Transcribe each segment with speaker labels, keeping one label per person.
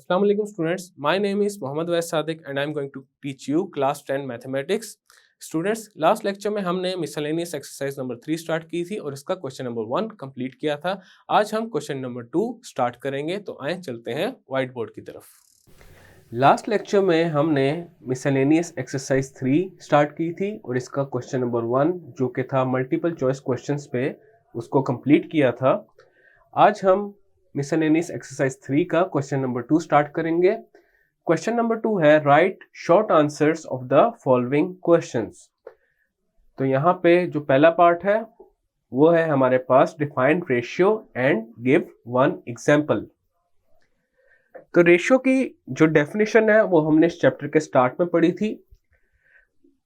Speaker 1: Assalamu alaikum students. My name is Mohammad Wais Sadiq and I am going to teach you class 10 mathematics. Students, last lecture में हमने miscellaneous exercise number 3 start की थी और इसका question number 1 complete किया था। आज हम क्वेश्चन नंबर 2 स्टार्ट करेंगे, तो आए चलते हैं व्हाइट बोर्ड की तरफ। लास्ट लेक्चर में हमने मिसलेनियस एक्सरसाइज 3 स्टार्ट की थी और इसका क्वेश्चन नंबर 1 जो कि था मल्टीपल चॉइस क्वेश्चंस पे, उसको कंप्लीट किया था। आज हम मिसलेनियस एक्सरसाइज 3 का क्वेश्चन नंबर 2 स्टार्ट करेंगे। क्वेश्चन नंबर 2 है right short answers of the following questions. तो यहाँ पे जो पहला पार्ट है वो है हमारे पास define ratio and give one example. तो रेशियो की जो डेफिनेशन है वो हमने इस चैप्टर के स्टार्ट में पढ़ी थी,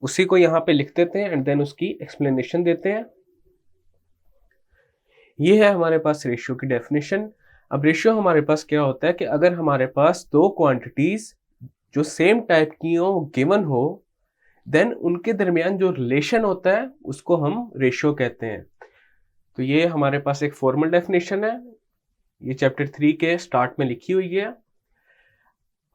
Speaker 1: उसी को यहाँ पे लिख देते हैं एंड देन उसकी एक्सप्लेनेशन देते हैं। ये है हमारे पास रेशियो की डेफिनेशन। अब रेशियो हमारे पास क्या होता है कि अगर हमारे पास दो क्वांटिटीज जो सेम टाइप की हो, गिवन हो, देन उनके दरमियान जो रिलेशन होता है उसको हम रेशियो कहते हैं। तो ये हमारे पास एक फॉर्मल डेफिनेशन है, ये चैप्टर 3 के स्टार्ट में लिखी हुई है।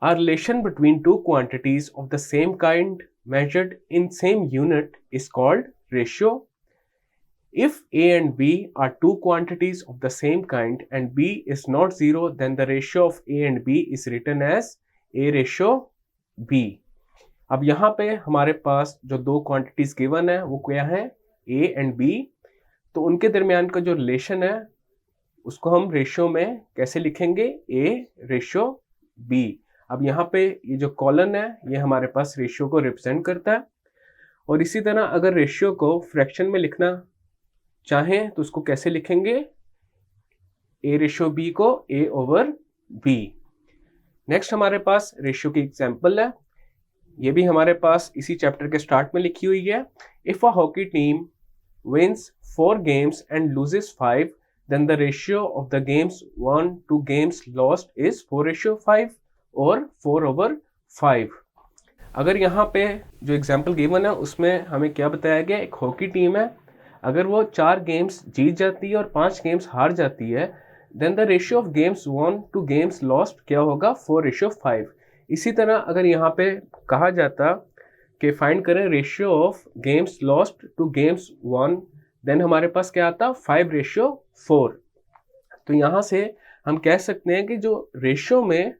Speaker 1: A relation between two quantities of the same kind measured in same unit is called ratio. If A and B are two quantities of the same kind and B is not zero, then the ratio of A and B is written as A ratio B. अब यहाँ पे हमारे पास जो दो quantities given है वो क्या है, A and B। तो उनके दरमियान का जो रिलेशन है उसको हम रेशियो में कैसे लिखेंगे, A रेशियो B। अब यहाँ पे ये जो कॉलन है ये हमारे पास रेशियो को रिप्रेजेंट करता है। और इसी तरह अगर रेशियो को फ्रैक्शन में लिखना चाहें तो उसको कैसे लिखेंगे, A रेशियो B को A ओवर B। नेक्स्ट हमारे पास रेशियो की एग्जांपल है, ये भी हमारे पास इसी चैप्टर के स्टार्ट में लिखी हुई है। If a hockey team wins 4 games and loses 5, then the ratio of the games won to games lost is 4:5 और 4/5। अगर यहाँ पे जो एग्जाम्पल गिवन है उसमें हमें क्या बताया गया, एक हॉकी टीम है, अगर वो 4 गेम्स जीत जाती है और 5 गेम्स हार जाती है, then the ratio of games won to games lost क्या होगा, 4:5। इसी तरह अगर यहाँ पे कहा जाता कि फाइंड करें ratio of games lost to games won, then हमारे पास क्या आता, 5:4। तो यहाँ से हम कह सकते हैं कि जो रेशियो में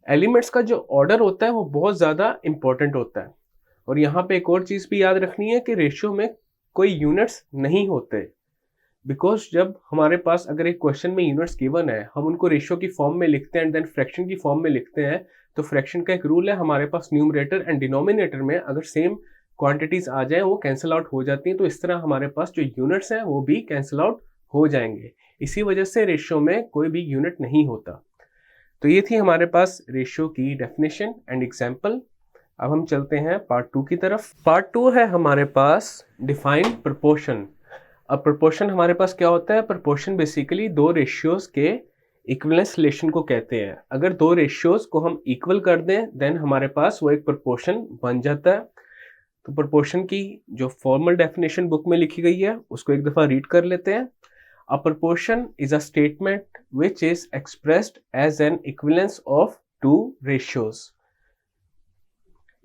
Speaker 1: एलिमेंट्स का जो ऑर्डर होता है वो बहुत ज़्यादा इंपॉर्टेंट होता है। और यहाँ पे एक और चीज़ भी याद रखनी है कि रेशियो में कोई यूनिट्स नहीं होते, बिकॉज जब हमारे पास अगर एक क्वेश्चन में यूनिट्स गिवन है, हम उनको रेशियो की फॉर्म में लिखते हैं एंड देन फ्रैक्शन की फॉर्म में लिखते हैं, तो फ्रैक्शन का एक रूल है हमारे पास, न्यूमरेटर एंड डिनोमिनेटर में अगर सेम क्वांटिटीज आ जाए वो कैंसिल आउट हो जाती हैं। तो इस तरह हमारे पास जो यूनिट्स हैं वो भी कैंसिल आउट हो जाएंगे, इसी वजह से रेशियो में कोई भी यूनिट नहीं होता। तो ये थी हमारे पास रेशियो की डेफिनेशन एंड एग्जाम्पल। अब हम चलते हैं पार्ट 2 की तरफ। पार्ट 2 है हमारे पास डिफाइन प्रोपोर्शन। अब प्रोपोर्शन हमारे पास क्या होता है, प्रोपोर्शन बेसिकली दो रेशियोज के इक्विवेलेंस रिलेशन को कहते हैं। अगर दो रेशियोज को हम इक्वल कर दें देन हमारे पास वो एक प्रोपोर्शन बन जाता है। तो प्रोपोर्शन की जो फॉर्मल डेफिनेशन बुक में लिखी गई है उसको एक दफ़ा रीड कर लेते हैं। A proportion is a statement which is expressed as an equivalence of two ratios.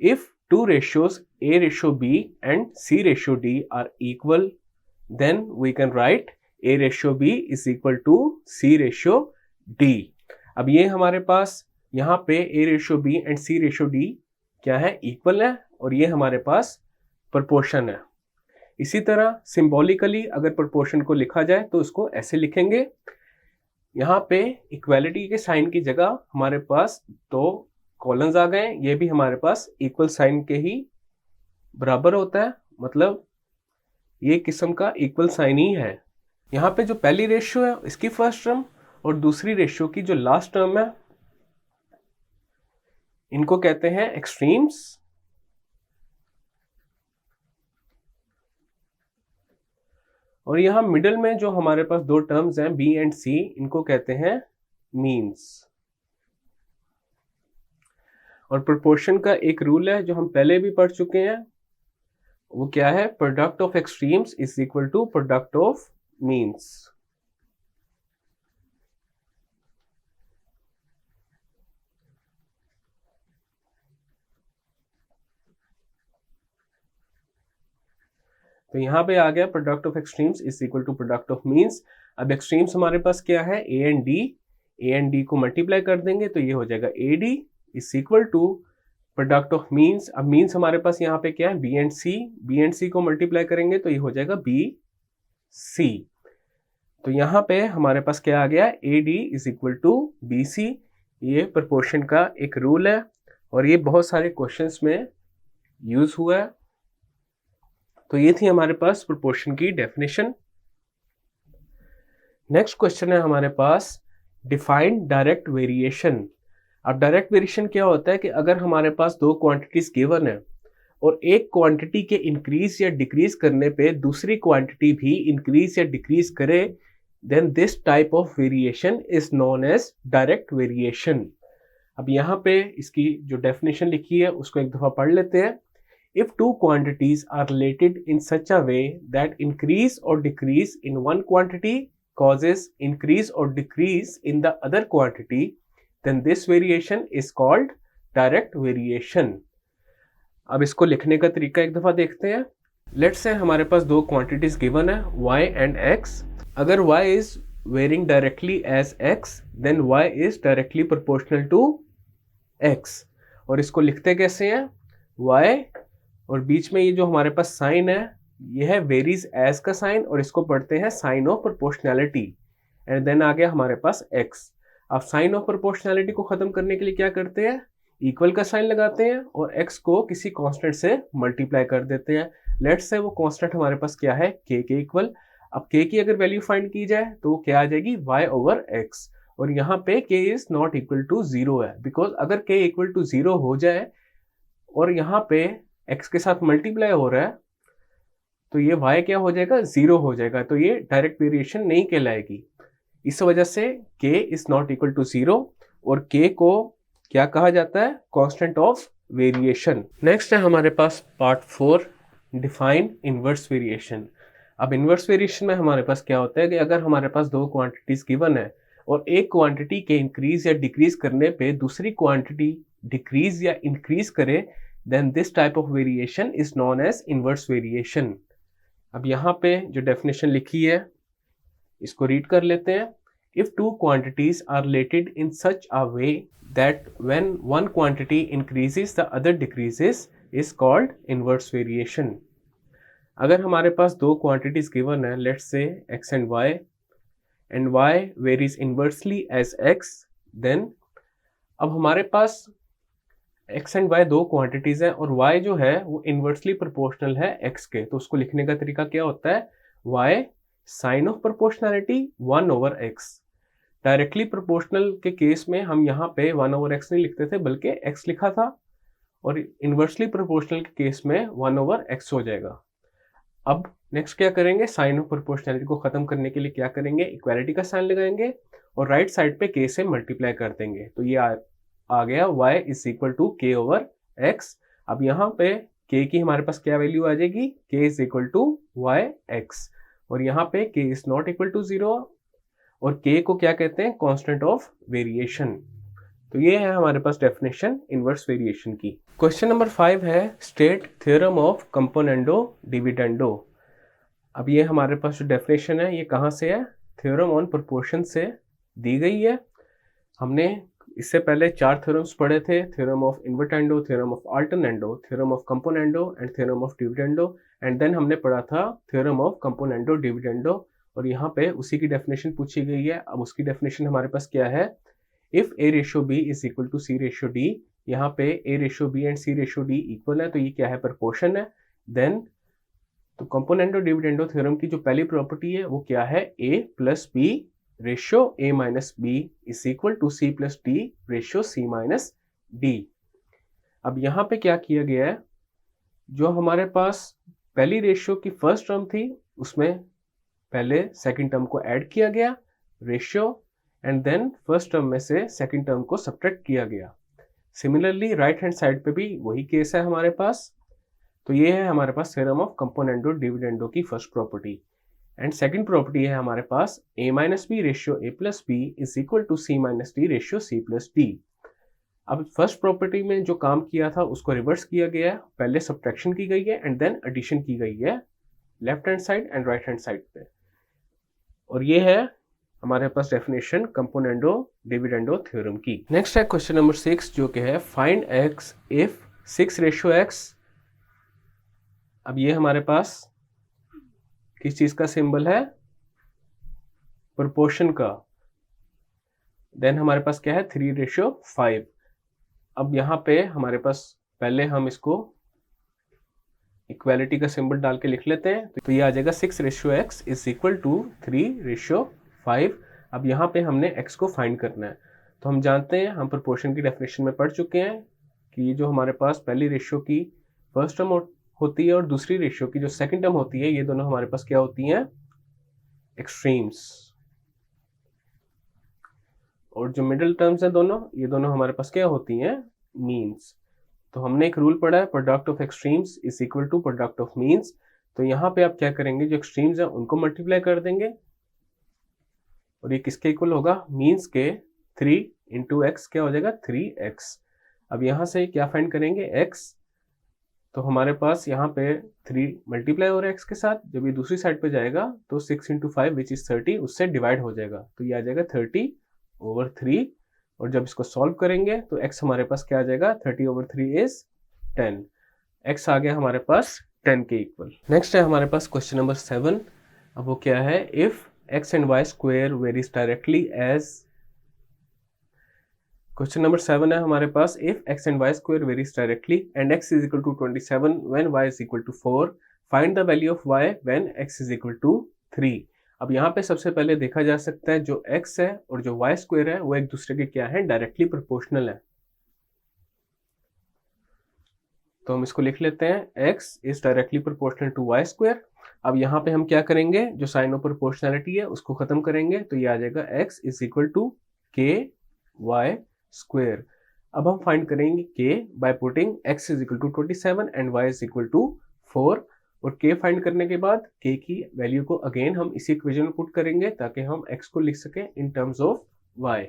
Speaker 1: If two ratios A ratio B and C ratio D are equal, then we can write A ratio B is equal to C ratio D. अब ये हमारे पास यहाँ पे A ratio B and C ratio D क्या है, equal है, और ये हमारे पास प्रोपोर्शन है। इसी तरह सिंबॉलिकली अगर प्रोपोर्शन को लिखा जाए तो उसको ऐसे लिखेंगे, यहाँ पे इक्वालिटी के साइन की जगह हमारे पास दो कॉलम्स आ गए, ये भी हमारे पास इक्वल साइन के ही बराबर होता है, मतलब ये किस्म का इक्वल साइन ही है। यहाँ पे जो पहली रेशियो है इसकी फर्स्ट टर्म और दूसरी रेशियो की जो लास्ट टर्म है इनको कहते हैं एक्सट्रीम्स। और यहाँ मिडिल में जो हमारे पास दो टर्म्स हैं B एंड C, इनको कहते हैं मीन्स। और प्रोपोर्शन का एक रूल है जो हम पहले भी पढ़ चुके हैं, वो क्या है, product of extremes is equal to product of means. तो यहाँ पे आ गया product of extremes is equal to product of means. अब एक्सट्रीम्स हमारे पास क्या है, ए एंड डी को मल्टीप्लाई कर देंगे तो ये हो जाएगा A D is equal to product of means. अब मीन्स हमारे पास यहाँ पे क्या है, बी एंड सी को मल्टीप्लाई करेंगे तो ये हो जाएगा बी सी। तो यहाँ पे हमारे पास क्या आ गया, A D is equal to B C. ये प्रोपोर्शन का एक रूल है और ये बहुत सारे क्वेश्चंस में यूज हुआ है। तो ये थी हमारे पास प्रोपोर्शन की डेफिनेशन। नेक्स्ट क्वेश्चन है हमारे पास डिफाइंड डायरेक्ट वेरिएशन। अब डायरेक्ट वेरिएशन क्या होता है कि अगर हमारे पास दो क्वांटिटीज गिवन है और एक क्वांटिटी के इंक्रीज या डिक्रीज करने पे दूसरी क्वांटिटी भी इंक्रीज या डिक्रीज करे, then this type of variation is known as direct variation. अब यहाँ पे इसकी जो डेफिनेशन लिखी है उसको एक दफा पढ़ लेते हैं। If two quantities are related in such a way that increase or decrease in one quantity causes increase or decrease in the other quantity, then this variation is called direct variation. अब इसको लिखने का तरीका एक दफा देखते हैं। Let's say हमारे पास दो क्वांटिटीज गिवन है y एंड x। अगर y is varying directly as x, then y is directly proportional to x। और इसको लिखते कैसे हैं, y और बीच में ये जो हमारे पास साइन है ये है वेरीज एज का साइन और इसको पढ़ते हैं sign of proportionality. And then आ गया हमारे पास एक्स। अब साइन ऑफ प्रोपोर्शनैलिटी को खत्म करने के लिए क्या करते हैं, इक्वल का साइन लगाते हैं और एक्स को किसी कांस्टेंट से मल्टीप्लाई कर देते हैं। लेट्स से वो कांस्टेंट हमारे पास क्या है, के इक्वल। अब के की अगर वैल्यू फाइंड की जाए तो क्या आ जाएगी, y ओवर x। और यहाँ पे k is not equal to 0 है, बिकॉज अगर k इक्वल टू 0 हो जाए और यहाँ पे x के साथ मल्टीप्लाई हो रहा है तो ये y क्या हो जाएगा, 0 हो जाएगा। तो ये डायरेक्ट वेरिएशन नहीं कहलाएगी। इस वजह से k is not equal to 0 और k को क्या कहा जाता है, कांस्टेंट ऑफ वेरिएशन। नेक्स्ट है हमारे पास पार्ट 4, डिफाइन इनवर्स वेरिएशन। अब इनवर्स वेरिएशन में हमारे पास क्या होता है कि अगर हमारे पास दो क्वांटिटीज गिवन है और एक क्वांटिटी के इंक्रीज या डिक्रीज करने पे दूसरी क्वांटिटी डिक्रीज या इंक्रीज करे, then this type of variation is known as inverse variation। अब यहाँ पे जो definition लिखी है इसको रीड कर लेते हैं। If two quantities are related in such a way that when one quantity increases the other decreases is called inverse variation। अगर हमारे पास दो quantities given है, let's say x and y varies inversely as x, then अब हमारे पास x and y दो quantities है और y जो है वो इनवर्सली प्रोपोर्शनल है x के। तो उसको लिखने का तरीका क्या होता है, y sign of proportionality 1 over x। Directly proportional के केस में हम यहाँ पे 1 ओवर x नहीं लिखते थे बल्कि x लिखा था, और इनवर्सली प्रोपोर्शनल के केस में 1 ओवर x हो जाएगा। अब नेक्स्ट क्या करेंगे, साइन ऑफ प्रोपोर्शनैलिटी को खत्म करने के लिए क्या करेंगे, इक्वालिटी का साइन लगाएंगे और राइट साइड पे k से मल्टीप्लाई कर देंगे। तो ये आ गया y इज इक्वल टू के ओवर x। अब यहाँ पे k की हमारे पास क्या वैल्यू आ जाएगी, k is equal to Y X, और यहाँ पे k is not equal to 0 और k को क्या कहते हैं, कांस्टेंट ऑफ वेरिएशन। तो ये है हमारे पास डेफिनेशन इनवर्स वेरिएशन की। क्वेश्चन नंबर 5 है state theorem of componendo dividendo. अब ये हमारे पास जो डेफिनेशन है ये कहाँ से है, थ्योरम ऑन प्रोपोर्शन से दी गई है। हमने इससे पहले 4 थ्योरम्स पढ़े थे, theorem of invertendo, theorem of alternendo, theorem of componendo and theorem of dividendo. And then हमने पढ़ा था थ्योरम ऑफ कंपोनेंडो डिविडेंडो, और यहाँ पे उसी की डेफिनेशन पूछी गई है। अब उसकी डेफिनेशन हमारे पास क्या है, if a ratio b is equal to c ratio d, यहाँ पे a ratio b and c ratio d equal है तो ये क्या है, प्रोपोर्शन है। देन तो कंपोनेंडो डिविडेंडो थ्योरम की जो पहली प्रॉपर्टी है वो क्या है, a plus b ratio a minus b is equal to c plus d ratio c minus d। अब यहाँ पे क्या किया गया है, जो हमारे पास पहली रेशियो की फर्स्ट टर्म थी उसमें पहले सेकंड टर्म को ऐड किया गया ratio, and then first term में से सेकंड टर्म को सब्ट्रैक्ट किया गया। सिमिलरली राइट हैंड साइड पे भी वही केस है हमारे पास। तो ये है हमारे पास थ्योरम ऑफ कंपोनेंडो डिविडेंडो की first property. And second property है हमारे पास a minus B ratio a plus B is equal to c minus D ratio c plus D. अब फर्स्ट प्रॉपर्टी में जो काम किया था उसको रिवर्स किया गया है, पहले सब्ट्रैक्शन की गई है एंड देन एडिशन की गई है left hand side and right hand side पे। और ये है हमारे पास डेफिनेशन कंपोनेंडो डिविडेंडो थ्योरम की। नेक्स्ट है क्वेश्चन नंबर 6 जो कि है फाइंड x इफ 6:x। अब ये हमारे पास किस चीज का सिंबल है, प्रोपोर्शन का। देन हमारे पास क्या है 3:5। अब यहाँ पे हमारे पास पहले हम इसको इक्वालिटी का सिंबल डाल के लिख लेते हैं, तो ये आ जाएगा 6:x इज इक्वल टू 3:5। अब यहाँ पे हमने x को फाइंड करना है। तो हम जानते हैं, हम प्रोपोर्शन की डेफिनेशन में पढ़ चुके हैं कि ये जो हमारे पास पहली रेशियो की फर्स्ट टर्म होती है और दूसरी रेशियो की जो सेकंड टर्म होती है, ये दोनों हमारे पास क्या होती हैं, एक्सट्रीम्स। और जो मिडिल टर्म्स हैं दोनों, ये दोनों हमारे पास क्या होती हैं, मीन्स। तो हमने एक रूल पढ़ा है, product of extremes is equal to product of means. तो यहाँ पे आप क्या करेंगे, जो एक्सट्रीम्स हैं उनको मल्टीप्लाई कर देंगे और ये किसके इक्वल होगा, मीन्स के। 3 इंटू एक्स क्या हो जाएगा, 3x। अब यहाँ से क्या फाइंड करेंगे, x। तो हमारे पास यहाँ पे 3 मल्टीप्लाई हो रहा है x के साथ, जब ये दूसरी साइड पे जाएगा तो 6 इंटू 5 विच इज 30 उससे डिवाइड हो जाएगा, तो ये आ जाएगा 30/3। और जब इसको सॉल्व करेंगे तो x हमारे पास क्या आ जाएगा, 30/3 इज 10। x आ गया हमारे पास 10 के इक्वल। नेक्स्ट है हमारे पास क्वेश्चन नंबर 7। अब वो क्या है, if x and y square varies directly as। Question number 7 है हमारे पास, if x and y square varies directly and x is equal to 27 when y is equal to 4, find the value of y when x is equal to 3। अब यहाँ पे सबसे पहले देखा जा सकता है जो x है और जो y स्क्वायर है वो एक दूसरे के क्या है, डायरेक्टली प्रोपोर्शनल है। तो हम इसको लिख लेते हैं, x is directly proportional to y square। अब यहाँ पे हम क्या करेंगे, जो साइन ऑफ प्रोपोर्शनैलिटी है उसको खत्म करेंगे, तो ये आ जाएगा x is equal to k y square। अब हम फाइंड करेंगे k by putting x is equal to 27 and y is equal to 4। और k फाइंड करने के बाद k की वैल्यू को अगेन हम इसी इक्वेशन में पुट करेंगे ताकि हम x को लिख सकें इन टर्म्स ऑफ y।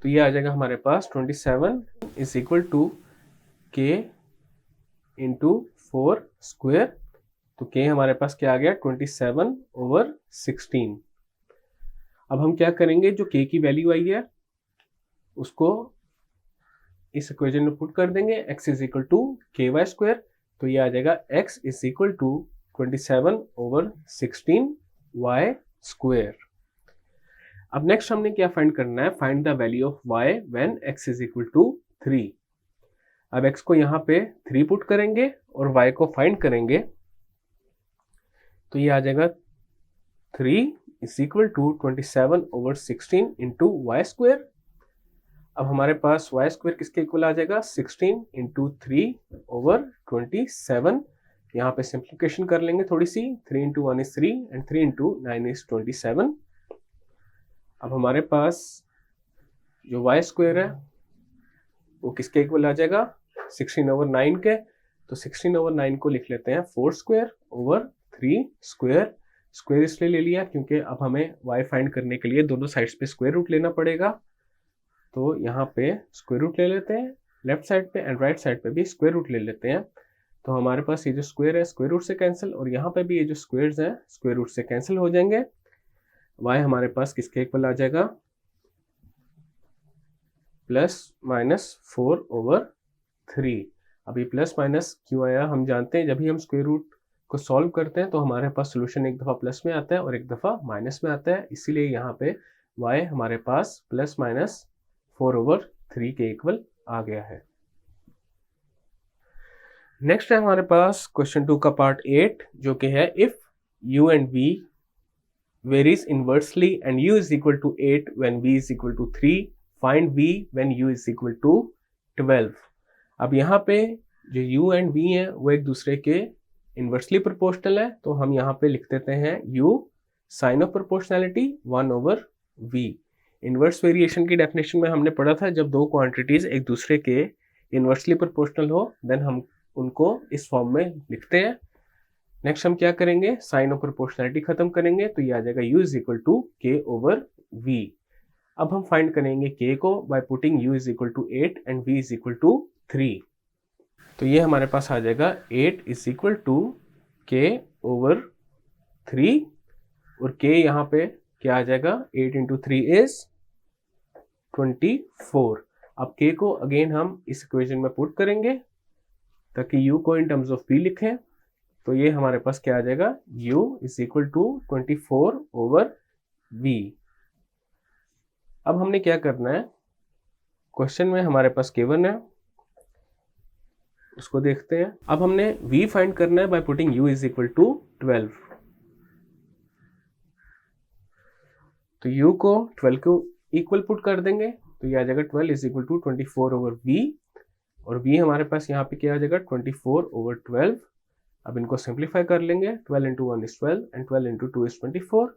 Speaker 1: तो ये आ जाएगा हमारे पास 27 is equal to k into 4 square. तो k हमारे पास क्या आ गया, 27/16। अब हम क्या करेंगे, जो k की वैल्यू आई है उसको इस इक्वेशन में पुट कर देंगे, x is equal to ky square. तो ये आ जाएगा x is equal to 27/16 y square. अब नेक्स्ट हमने क्या फाइंड करना है, find the value of y when x is equal to 3। अब x को यहाँ पे 3 पुट करेंगे और y को फाइंड करेंगे, तो ये आ जाएगा 3 is equal to 27/16 into Y square. अब हमारे पास y स्क्वायर किसके इक्वल आ जाएगा, 16 इंटू 3/27। यहाँ पे सिंप्लीफिकेशन कर लेंगे थोड़ी सी, 3 into 1 is 3 and 3 into 9 is 27। अब हमारे पास जो y स्क्वायर है वो किसके इक्वल आ जाएगा, 16/9 के। तो 16/9 को लिख लेते हैं 4 स्क्वायर ओवर 3 स्क्वायर। स्क्वायर इसलिए ले लिया क्योंकि अब हमें y फाइंड करने के लिए दोनों साइड्स पे स्क्वायर रूट लेना पड़ेगा। तो यहाँ पे स्क्वायर रूट ले लेते हैं, लेफ्ट साइड पे एंड राइट साइड पे भी स्क्वायर रूट ले लेते हैं। तो हमारे पास ये जो स्क्वायर है स्क्वायर रूट से कैंसिल, और यहाँ पे भी ये जो स्क्वायर्स हैं स्क्वायर रूट से कैंसिल हो जाएंगे। y हमारे पास किसके इक्वल आ जाएगा, +-4/3। अब ये प्लस माइनस क्यों आया, हम जानते हैं जब भी हम स्क्वायर रूट को सॉल्व करते हैं तो हमारे पास सोल्यूशन एक दफ़ा प्लस में आता है और एक दफ़ा माइनस में आता है, इसीलिए यहाँ पे y हमारे पास +-4/3 के इक्वल आ गया है। नेक्स्ट है हमारे पास क्वेश्चन 2 का पार्ट 8 जो कि है, if u and v varies inversely and u is equal to 8 when v is equal to 3, find v when u is equal to 12। अब यहाँ पे जो u एंड v हैं वो एक दूसरे के इन्वर्सली प्रोपोर्शनल है, तो हम यहाँ पे लिख देते हैं u sign of proportionality 1/v। Inverse variation की डेफिनेशन में हमने पढ़ा था, जब दो क्वांटिटीज एक दूसरे के इन्वर्सली प्रोपोर्शनल हो देन हम उनको इस फॉर्म में लिखते हैं। नेक्स्ट हम क्या करेंगे, साइन ऑफ प्रोपोर्शनैलिटी खत्म करेंगे, तो ये आ जाएगा u is equal to k/v। अब हम फाइंड करेंगे k को by putting u is equal to 8 and v is equal to 3। तो ये हमारे पास आ जाएगा 8 इज इक्वल टू K/3 और K यहाँ पे क्या आ जाएगा, 8 इंटू 3 इज 24। अब K को अगेन हम इस इक्वेशन में पुट करेंगे ताकि U को इन टर्म्स ऑफ V लिखें। तो ये हमारे पास क्या आ जाएगा, U is equal to 24/V। अब हमने क्या करना है, क्वेश्चन में हमारे पास K1 है, उसको देखते हैं। अब हमने V फाइंड करना है by putting U is equal to 12। तो U को 12 को इक्वल पुट कर देंगे तो ये आ जाएगा 12 इज इक्वल टू 24/V और V हमारे पास यहाँ पे क्या आ जाएगा 24/12। अब इनको सिंप्लीफाई कर लेंगे, 12 into 1 is 12 and 12 into 2 is 24।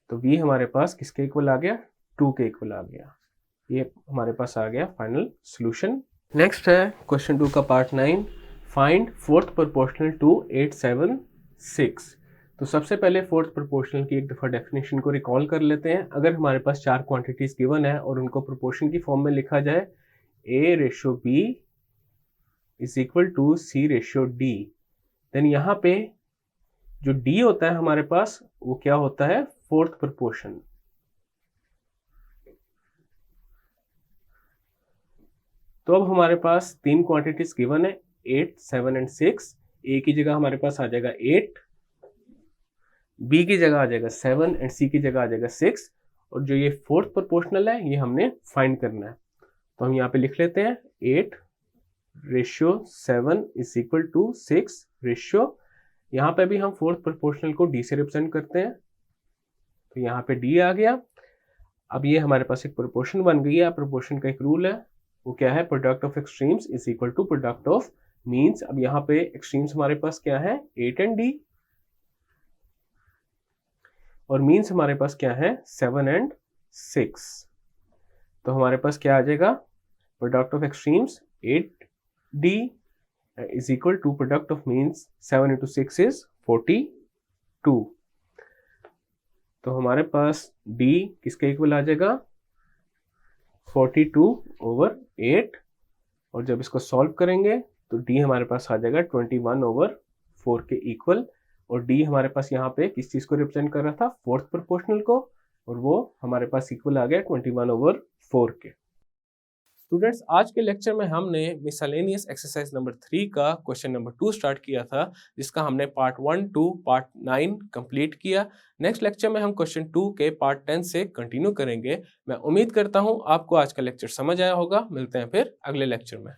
Speaker 1: तो V हमारे पास किसके इक्वल आ गया, 2 के इक्वल आ गया। ये हमारे पास आ गया फाइनल सोल्यूशन। नेक्स्ट है क्वेश्चन 2 का part 9, find fourth proportional to 876। तो सबसे पहले फोर्थ प्रोपोर्शनल की एक दफ़ा डेफिनेशन को रिकॉल कर लेते हैं। अगर हमारे पास 4 क्वांटिटीज़ गिवन है और उनको प्रोपोर्शन की फॉर्म में लिखा जाए A/B is equal to C/D, then यहाँ पे जो D होता है हमारे पास वो क्या होता है, फोर्थ प्रोपोर्शन। तो अब हमारे पास 3 क्वांटिटीज गिवन है 8, 7 एंड 6। A की जगह हमारे पास आ जाएगा 8, B की जगह आ जाएगा 7 एंड C की जगह आ जाएगा 6 और जो ये फोर्थ प्रोपोर्शनल है ये हमने फाइंड करना है। तो हम यहाँ पे लिख लेते हैं 8/7 इज इक्वल टू 6 रेशियो, यहाँ पे भी हम फोर्थ प्रोपोर्शनल को D से रिप्रेजेंट करते हैं तो यहाँ पे D आ गया। अब ये हमारे पास एक प्रोपोर्शन बन गई है। प्रोपोर्शन का एक रूल है, वो क्या है, product of extremes is equal to product of means. अब यहाँ पे एक्सट्रीम्स हमारे पास क्या है, 8 एंड D और मीन्स हमारे पास क्या है, 7 एंड 6। तो हमारे पास क्या आ जाएगा, product of extremes 8D is equal to product of means 7 into 6 is 42। तो हमारे पास D किसके इक्वल आ जाएगा, 42/8 और जब इसको सॉल्व करेंगे तो D हमारे पास आ जाएगा 21/4 के इक्वल और D हमारे पास यहाँ पे किस चीज़ को रिप्रेजेंट कर रहा था, फोर्थ प्रोपोर्शनल को, और वो हमारे पास इक्वल आ गया 21/4 के। स्टूडेंट्स, आज के लेक्चर में हमने मिसलेनियस एक्सरसाइज नंबर 3 का क्वेश्चन नंबर 2 स्टार्ट किया था, जिसका हमने पार्ट 1 टू पार्ट 9 कंप्लीट किया। नेक्स्ट लेक्चर में हम क्वेश्चन 2 के पार्ट 10 से कंटिन्यू करेंगे। मैं उम्मीद करता हूँ आपको आज का लेक्चर समझ आया होगा। मिलते हैं फिर अगले लेक्चर में।